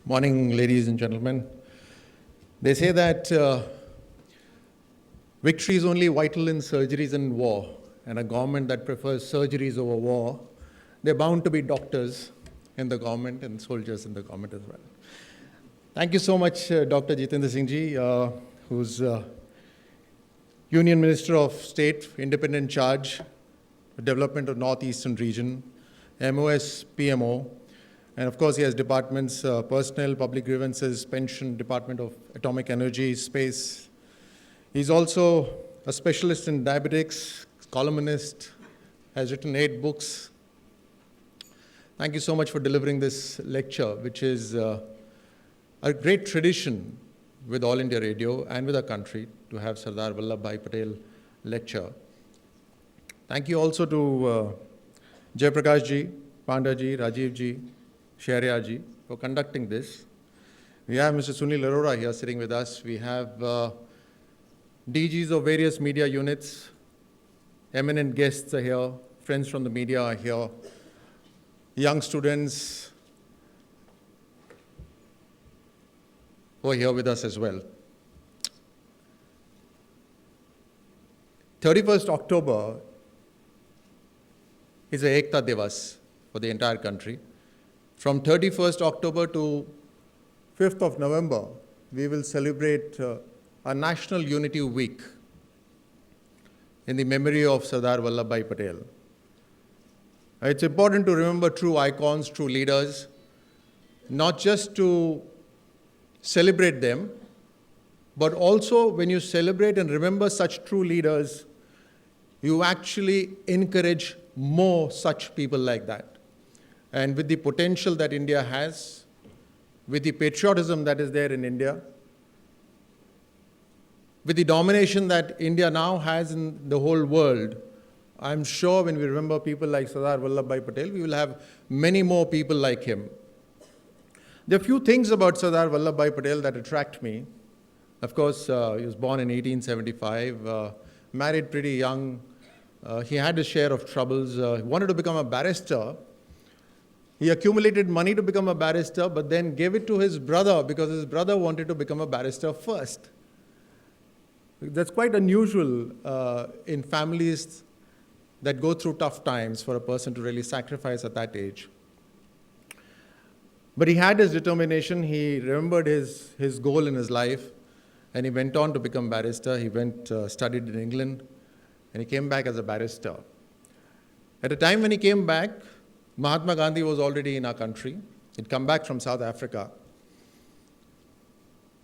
Morning, ladies and gentlemen. They say that victory is only vital in surgeries and war, and a government that prefers surgeries over war, they're bound to be doctors in the government and soldiers in the government as well. Thank you so much, Dr. Jitendra Singh ji, who's Union Minister of State, Independent Charge, Development of Northeastern Region, MoS PMO, and of course he has departments, Personnel, Public Grievances, Pension, Department of Atomic Energy, Space. He's also a specialist in diabetics, columnist, has written 8 books. Thank you so much for delivering this lecture, which is a great tradition with All India Radio and with our country to have Sardar Vallabhbhai Patel lecture. Thank you also to Jaiprakash ji, Panda ji, Rajiv ji, Sharia ji for conducting this. We have Mr. Sunil Arora here sitting with us. We have DGs of various media units. Eminent guests are here. Friends from the media are here. Young students who are here with us as well. 31st October is a Ekta Divas for the entire country. From 31st October to 5th of November, we will celebrate a National Unity Week in the memory of Sardar Vallabhbhai Patel. It's important to remember true icons, true leaders, not just to celebrate them, but also when you celebrate and remember such true leaders, you actually encourage more such people like that. And with the potential that India has, with the patriotism that is there in India, with the domination that India now has in the whole world, I'm sure when we remember people like Sardar Vallabhbhai Patel, we will have many more people like him. There are few things about Sardar Vallabhbhai Patel that attract me. Of course, he was born in 1875, married pretty young. He had his share of troubles. He wanted to become a barrister. He accumulated money to become a barrister, but then gave it to his brother because his brother wanted to become a barrister first. That's quite unusual in families that go through tough times for a person to really sacrifice at that age. But he had his determination. He remembered his goal in his life, and he went on to become barrister. He went, studied in England, and he came back as a barrister. At a time when he came back, Mahatma Gandhi was already in our country. He'd come back from South Africa.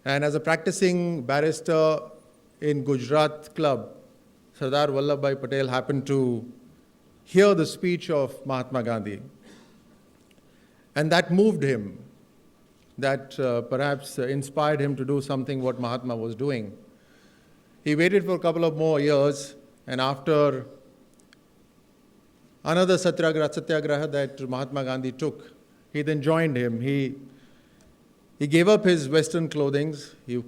And as a practicing barrister in Gujarat Club, Sardar Vallabhbhai Patel happened to hear the speech of Mahatma Gandhi. And that moved him, that perhaps inspired him to do something what Mahatma was doing. He waited for a couple of more years, and after another satyagraha that Mahatma Gandhi took, he then joined him. He gave up his Western clothings. He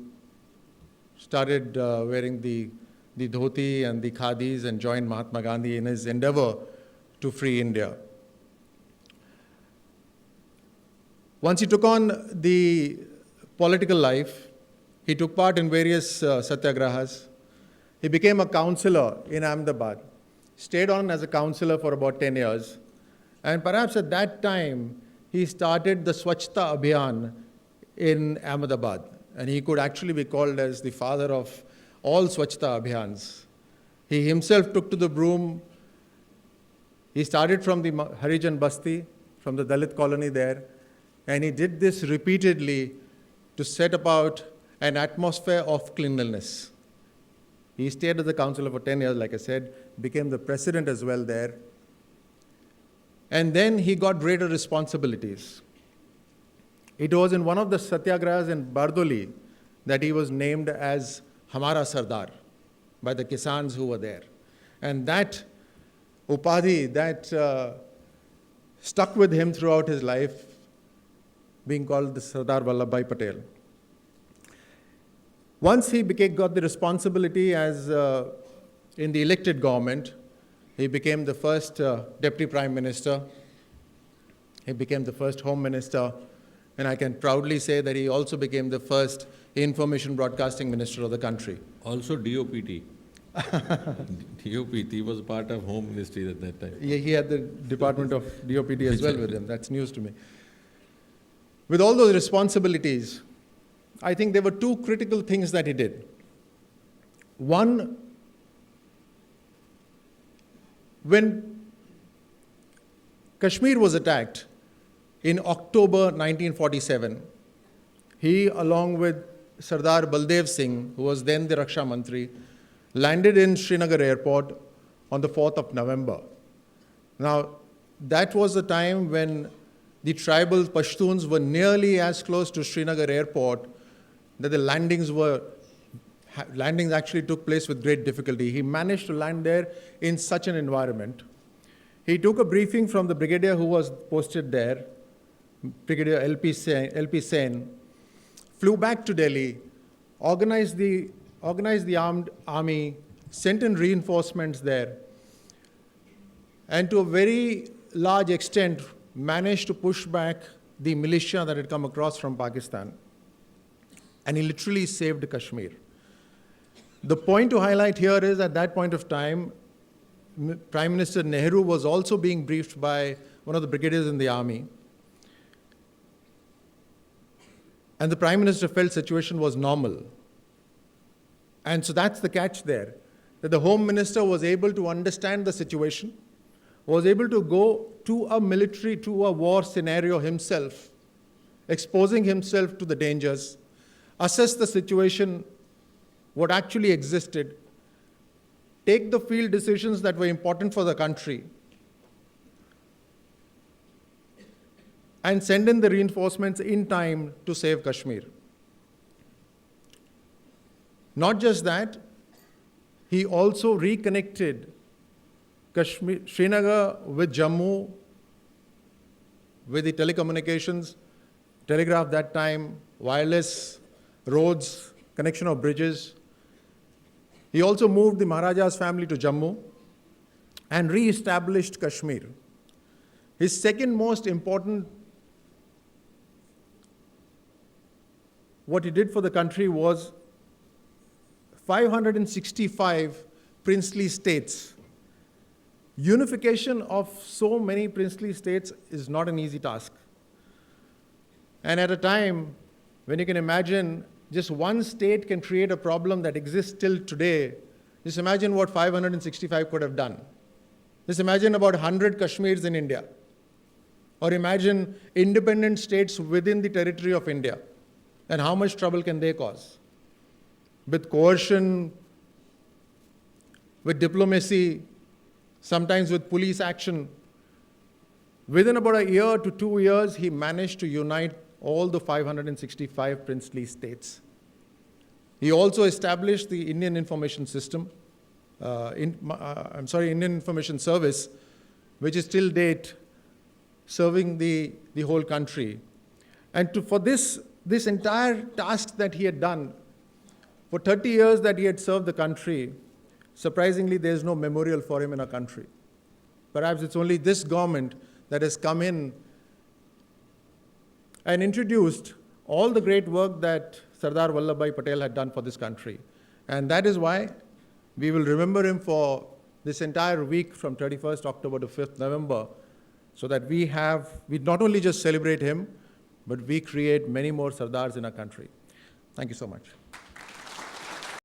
started wearing the dhoti and the khadis and joined Mahatma Gandhi in his endeavor to free India. Once he took on the political life, he took part in various satyagrahas. He became a councillor in Ahmedabad, stayed on as a councillor for about 10 years. And perhaps at that time, he started the Swachhta Abhiyan in Ahmedabad. And he could actually be called as the father of all Swachhta Abhiyans. He himself took to the broom. He started from the Harijan Basti, from the Dalit colony there. And he did this repeatedly to set about an atmosphere of cleanliness. He stayed as the councillor for 10 years, like I said, became the president as well there. And then he got greater responsibilities. It was in one of the satyagrahas in Bardoli that he was named as Hamara Sardar by the Kisans who were there. And that upadhi, that stuck with him throughout his life, being called the Sardar Vallabhbhai Patel. Once he got the responsibility as in the elected government, he became the first deputy prime minister. He became the first home minister. And I can proudly say that he also became the first information broadcasting minister of the country. Also DOPT. DOPT was part of Home Ministry at that time. Yeah, he had the Department of DOPT as well with him. That's news to me. With all those responsibilities, I think there were two critical things that he did. One, when Kashmir was attacked in October 1947, he, along with Sardar Baldev Singh, who was then the Raksha Mantri, landed in Srinagar airport on the 4th of November. Now, that was the time when the tribal Pashtuns were nearly as close to Srinagar airport that the landings actually took place with great difficulty. He managed to land there in such an environment. He took a briefing from the brigadier who was posted there, Brigadier LP Sen, flew back to Delhi, organized the armed army, sent in reinforcements there, and to a very large extent managed to push back the militia that had come across from Pakistan. And he literally saved Kashmir. The point to highlight here is at that point of time, Prime Minister Nehru was also being briefed by one of the brigadiers in the army. And the Prime Minister felt the situation was normal. And so that's the catch there, that the Home Minister was able to understand the situation, was able to go to a war scenario himself, exposing himself to the dangers, assess the situation, what actually existed, take the field decisions that were important for the country, and send in the reinforcements in time to save Kashmir. Not just that, he also reconnected Srinagar with Jammu, with the telecommunications, telegraph that time, wireless, roads, connection of bridges. He also moved the Maharaja's family to Jammu and re-established Kashmir. His second most important, what he did for the country was 565 princely states. Unification of so many princely states is not an easy task. And at a time when you can imagine just one state can create a problem that exists till today, just imagine what 565 could have done. Just imagine about 100 Kashmirs in India. Or imagine independent states within the territory of India. And how much trouble can they cause? With coercion, with diplomacy, sometimes with police action. Within about a year to 2 years, he managed to unite all the 565 princely states. He also established the Indian Information System, Indian Information Service, which is till date serving the whole country. And for this entire task that he had done, for 30 years that he had served the country, surprisingly, there's no memorial for him in our country. Perhaps it's only this government that has come in and introduced all the great work that Sardar Vallabhbhai Patel had done for this country. And that is why we will remember him for this entire week from 31st October to 5th November, so that we not only just celebrate him, but we create many more Sardars in our country. Thank you so much.